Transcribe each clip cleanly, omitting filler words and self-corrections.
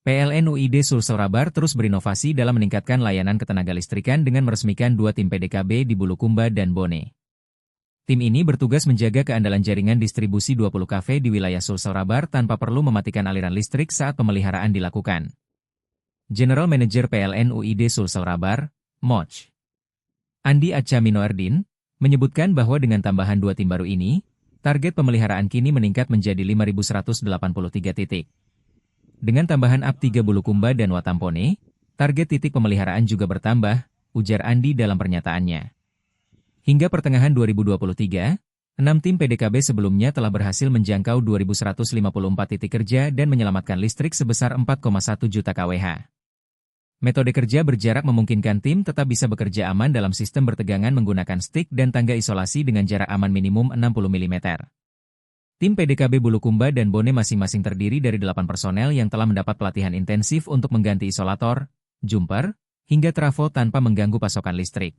PLN UID Sulsel-Rabar terus berinovasi dalam meningkatkan layanan ketenagalistrikan dengan meresmikan 2 tim PDKB di Bulukumba dan Bone. Tim ini bertugas menjaga keandalan jaringan distribusi 20 kafe di wilayah Sulsel-Rabar tanpa perlu mematikan aliran listrik saat pemeliharaan dilakukan. General Manager PLN UID Sulsel-Rabar, MOJ, Andi Acaminoerdin, menyebutkan bahwa dengan tambahan 2 tim baru ini, target pemeliharaan kini meningkat menjadi 5.183 titik. Dengan tambahan AP 3 Bulukumba dan Watampone, target titik pemeliharaan juga bertambah, ujar Andi dalam pernyataannya. Hingga pertengahan 2023, 6 tim PDKB sebelumnya telah berhasil menjangkau 2.154 titik kerja dan menyelamatkan listrik sebesar 4,1 juta kWh. Metode kerja berjarak memungkinkan tim tetap bisa bekerja aman dalam sistem bertegangan menggunakan stick dan tangga isolasi dengan jarak aman minimum 60 mm. Tim PDKB Bulukumba dan Bone masing-masing terdiri dari 8 personel yang telah mendapat pelatihan intensif untuk mengganti isolator, jumper, hingga trafo tanpa mengganggu pasokan listrik.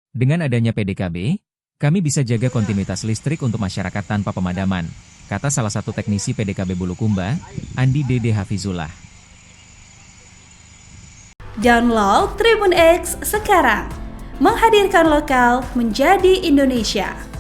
Dengan adanya PDKB, kami bisa jaga kontinuitas listrik untuk masyarakat tanpa pemadaman, kata salah satu teknisi PDKB Bulukumba, Andi Dede Hafizullah. Download Tribun X sekarang, menghadirkan lokal menjadi Indonesia.